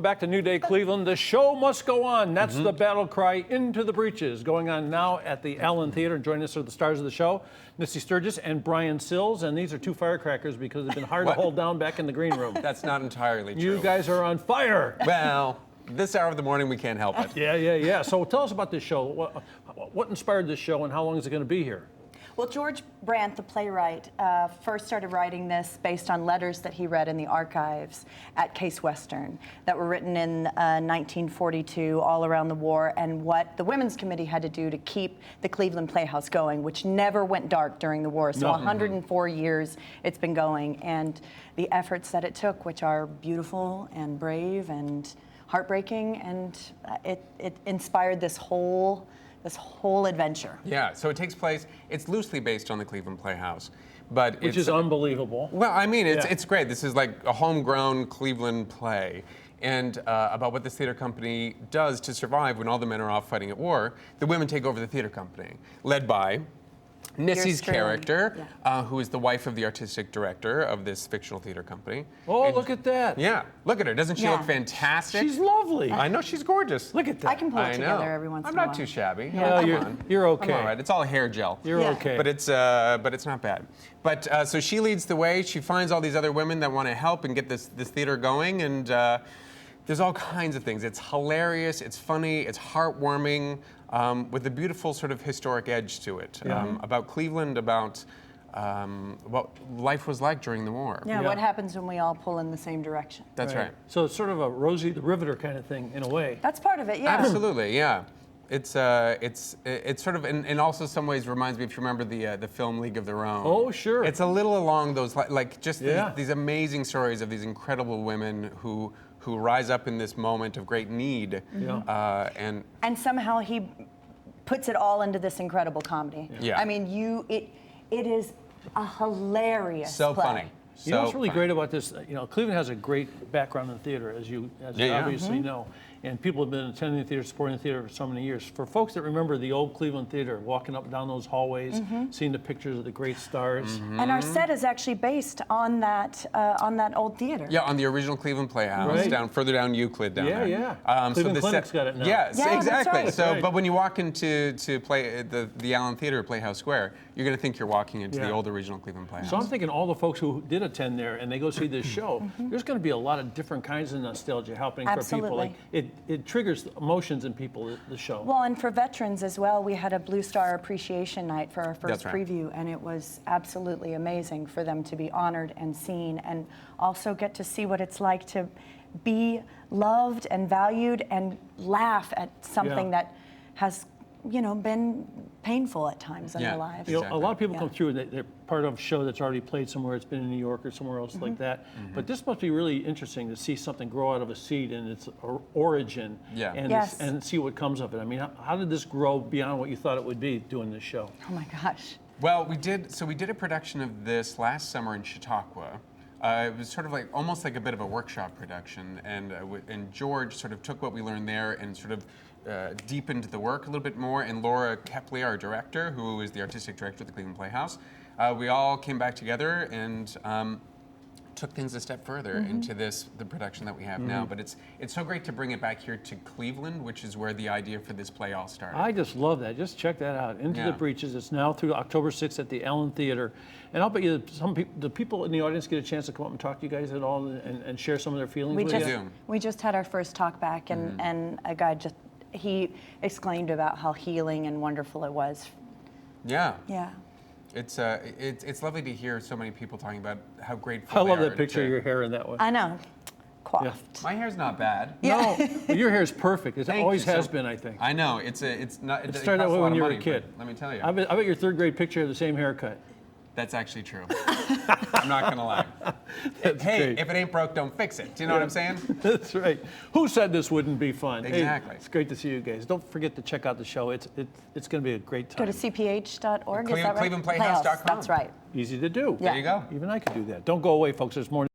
back to New Day Cleveland. The show must go on. That's the battle cry into the breeches. Going on now at the Allen Theater. And joining us are the stars of the show, Missy Sturgis and Brian Sills. And these are two firecrackers because they've been hard to hold down back in the green room. That's not entirely true. You guys are on fire. Well, this hour of the morning, we can't help it. Yeah. So tell us about this show. What inspired this show and how long is it going to be here? Well, George Brandt, the playwright, first started writing this based on letters that he read in the archives at Case Western that were written in 1942 all around the war, and what the Women's Committee had to do to keep the Cleveland Playhouse going, which never went dark during the war. So 104 years it's been going, and the efforts that it took, which are beautiful and brave and heartbreaking, and it inspired this whole adventure. Yeah, so it takes place, it's loosely based on the Cleveland Playhouse. But Which is unbelievable. Well, I mean, it's great. This is like a homegrown Cleveland play. And about what this theater company does to survive when all the men are off fighting at war. The women take over the theater company, led by Missy's character, who is the wife of the artistic director of this fictional theater company. Oh, and look at that. Yeah, look at her. Doesn't she look fantastic? She's lovely. I know, she's gorgeous. Look at that. I can pull it together every once in a while. I'm not too shabby. Yeah. You're okay. I'm all right. It's all hair gel. You're okay. But it's not bad. But so she leads the way. She finds all these other women that want to help and get this theater going, and there's all kinds of things. It's hilarious. It's funny. It's heartwarming. With a beautiful sort of historic edge to it, about Cleveland, about what life was like during the war. Yeah, what happens when we all pull in the same direction. That's right. So it's sort of a Rosie the Riveter kind of thing in a way. That's part of it, yeah. Absolutely, yeah. It's sort of, in also some ways reminds me, if you remember the film League of Their Own. Oh, sure. It's a little along those, like just these amazing stories of these incredible women who rise up in this moment of great need. And somehow he puts it all into this incredible comedy. Yeah. I mean, it is a hilarious so play. funny. You know what's really great about this? Cleveland has a great background in theater, as you obviously know. And people have been attending the theater, supporting the theater for so many years. For folks that remember the old Cleveland Theater, walking up and down those hallways, seeing the pictures of the great stars. And our set is actually based on that old theater. Yeah, on the original Cleveland Playhouse, further down Euclid down there. Yeah. Cleveland Clinic's got it now. Yes, exactly. That's right. So, but when you walk into play the Allen Theater at Playhouse Square, you're going to think you're walking into the old original Cleveland Playhouse. So I'm thinking all the folks who did attend there and they go see this show, there's going to be a lot of different kinds of nostalgia happening for people. Like it triggers emotions in people, the show. Well, and for veterans as well, we had a Blue Star Appreciation Night for our first preview, and it was absolutely amazing for them to be honored and seen, and also get to see what it's like to be loved and valued and laugh at something that has been painful at times in their lives. A lot of people come through and they're part of a show that's already played somewhere. It's been in New York or somewhere else like that. But this must be really interesting to see something grow out of a seed and its origin and see what comes of it. I mean, how did this grow beyond what you thought it would be doing this show? Oh my gosh. Well, we did a production of this last summer in Chautauqua. It was sort of like almost like a bit of a workshop production, and George sort of took what we learned there and sort of deepened the work a little bit more. And Laura Kepley, our director, who is the artistic director of the Cleveland Playhouse, we all came back together and took things a step further into the production that we have now. But it's so great to bring it back here to Cleveland, which is where the idea for this play all started. I just love that. Just check that out. Into the Breeches. It's now through October 6th at the Allen Theater. And I'll bet you the people in the audience get a chance to come up and talk to you guys at all and share some of their feelings with you. We just had our first talk back, and a guy he exclaimed about how healing and wonderful it was. Yeah. Yeah. It's lovely to hear so many people talking about how grateful I love they are that picture of your hair in that one. I know. Coiffed. My hair's not bad. No, your hair is perfect. It always has been, I think. I know. It's not. It started that way when you were a kid. Let me tell you. I bet your third grade picture had the same haircut. That's actually true. I'm not gonna lie. Hey, if it ain't broke, don't fix it. Do you know what I'm saying? That's right. Who said this wouldn't be fun? Exactly. Hey, it's great to see you guys. Don't forget to check out the show. It's going to be a great time. Go to cph.org. Is that right? ClevelandPlayhouse.com. That's right. Easy to do. There you go. Even I could do that. Don't go away, folks. There's more.